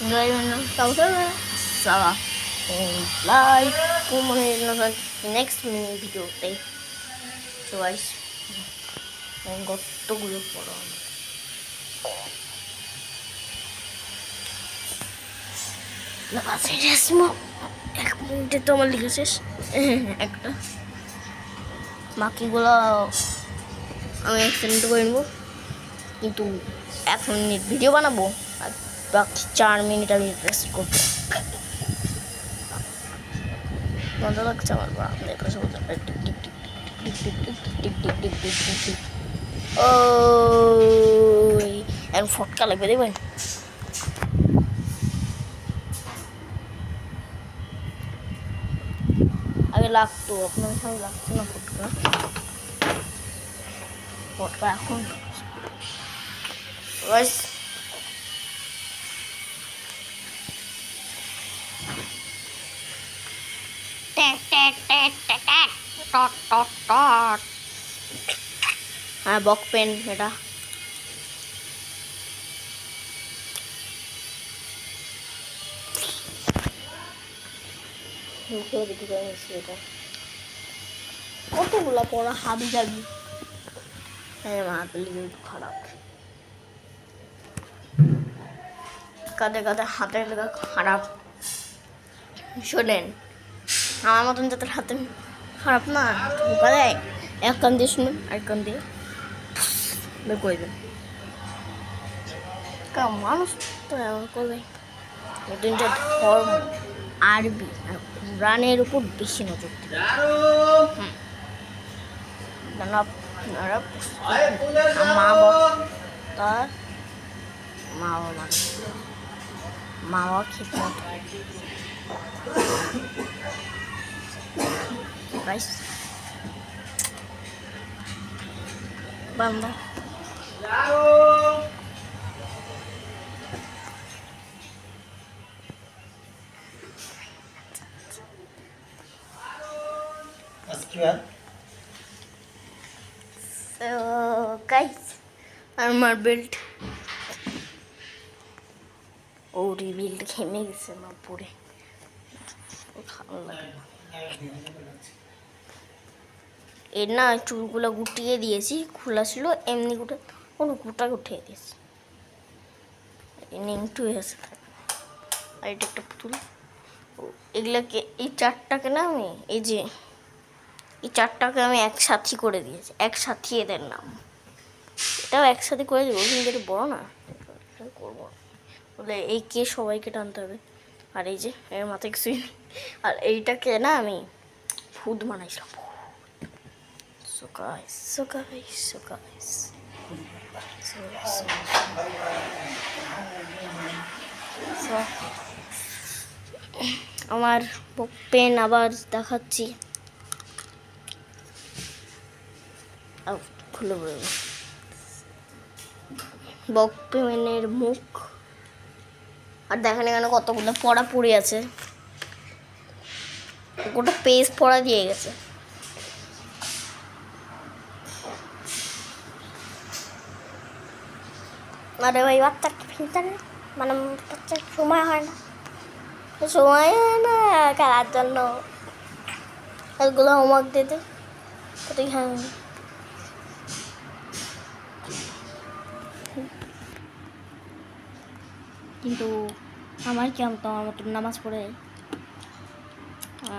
Salah and like, comment on the next mini video. So guys, কতগুলো পড়ো এক মিনিটে তো আমার লিখেছিস একটা বাকিগুলো আমি এক্সটেন্ড করে নেবো, কিন্তু 1 মিনিট ভিডিও বানাবো আর বাকি 4 মিনিট আমি রেস্ট করবো। মজা লাগছে আমার বা আপনাদের কাছে ও এখন ফটকা লাগবে দেখবেন। আগে লাগতো, আপনার সঙ্গে লাগতো না ফটকা, ফটকা এখন হ্যাঁ বক পেন এটা এটা কতগুলা পড়া হাবি যাবি। হ্যাঁ হাতের লিগে একটু খারাপ, কাদের কাদের হাতের লেগে খারাপ। শোনেন আমার মতন যাদের হাতে খারাপ না ঢোকা দেয়, এক কান দিয়ে শুনুন আরেক কান দিয়ে বের করে দেন। মানুষ তো এমন করবে। দুইটা ধর্ম আরবি আর কোরআনের উপর বেশি নজর দেবে। আপনারা মা বাবা খেদমত বান্দা আমার বেল্ট ওরি বেল্ট ঘেমে গেছে আমার পরে, ভালো লাগে না। এর না চুলগুলো গুটিয়ে দিয়েছি, খোলা ছিল এমনি গুটে কোনো গোটা উঠিয়ে দিয়েছি, নিংটু এসে থাকে। আর এটা একটা পুতুল, এগুলাকে এই 4টাকে না আমি এই যে এই 4টাকে আমি একসাথে করে দিয়েছি, একসাথে এদের নাম, এটাও একসাথে করে দেবো, কিন্তু এটা বড়ো না করবো বলে এই কে সবাইকে টানতে হবে। আর এই যে এর মাথায় কিছুই নেই, আর এইটাকে না আমি ভূত বানাইছিলাম। So guys. আমার পেন আবার দেখাচ্ছি, খুলে বলবো বক পেনের মুখ। আর দেখেন এখানে কতগুলো পড়া পড়ে আছে, গোটা পেজ পড়া দিয়ে গেছে। আরে ভাই বাচ্চাকে ফেলতে মানে বাচ্চার সময় হয় না খেলার জন্য, এগুলো হোমওয়ার্ক দিতে কোথায়। হ্যাঁ কিন্তু আমার কি তো আমার মতো নামাজ পড়ে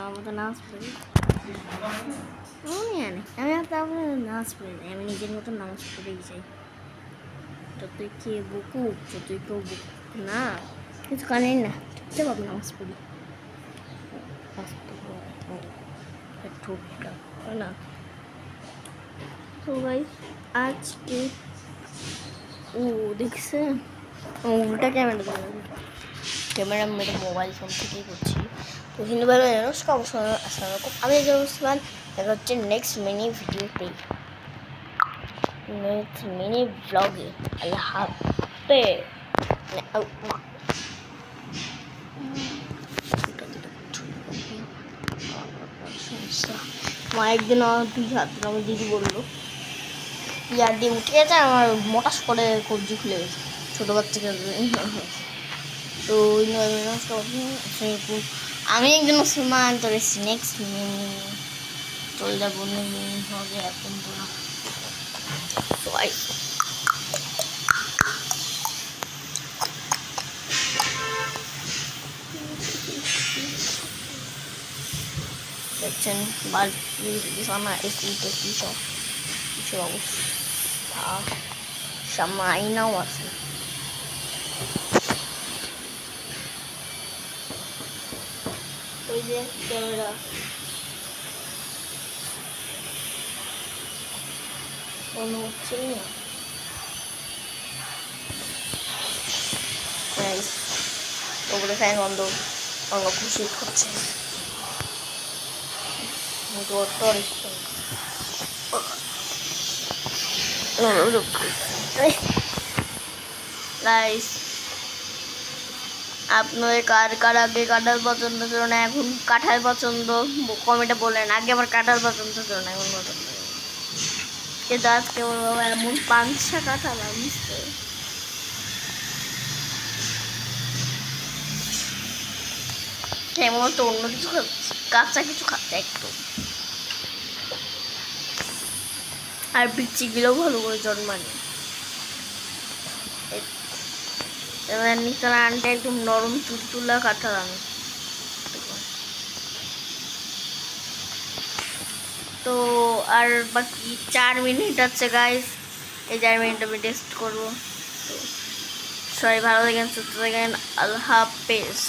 আমি নামাজ পড়ি নামাজ পড়ে যাই, আমি নিজের মতো নামাজ পড়েই যাই। যতই কে বুকুক যতই কেউ বুকুক না, কিছু কানেন না, চুপচাপ আমি নামাজ পড়ি না। তো ভাই আজকে দেখছেন উল্টা ক্যামেরা মেরে মোবাইল ফোন থেকেই করছি। তো হিন্দু ভাই নমস্কার, আসসালামু আলাইকুম, আমি জামান। দেখা হচ্ছে নেক্সট মিনি ভিডিওতে, নেক্সট মিনি ব্লগে। আল্লাহ হাফেজ। মা একদিন আমার 2 হাত আমার দিদি বললো ইয়ার দিয়ে উঠে গেছে, আমার মোটাস করে কবজি খুলে গেছে ছোটো বাচ্চাকে। তো আমি একজন মুসলমান তো নেক্সট চলে যাবো হবে এখন তো দেখছেন বাড়ি বিছানা এসি টেসি সব কিছু অবস্থা, সামনে আইনাও আছে। ওই যে ক্যামেরা, মনে হচ্ছে না ওপরে ফ্যান বন্ধ, অন্য খুশি হচ্ছে গাইস, আপনাদের কার কার আগে কাঁঠাল পছন্দ ছিল না এখন কাঁঠাল পছন্দ কমেন্টে বলেন। আগে আবার কাঁঠাল পছন্দ ছিল না এখন পছন্দ, কিন্তু আজকে ওর বাবা এমন পাঁচটা কাঁঠাল আনছে। তেমন তো অন্য কিছু কাঁচা কিছু খাচ্ছে একটু, আর বিচিগুলোও ভালো করে জন্মানি। এবার নিচের আনটা একদম নরম তুলতুলা কাঁঠাল আনে। তো আর বাকি 4 মিনিট আছে গাইস, এই 4 মিনিট আমি টেস্ট করবো। তো সবাই ভালো থাকেন, সুস্থ থাকেন, আল্লাহ হাফেজ।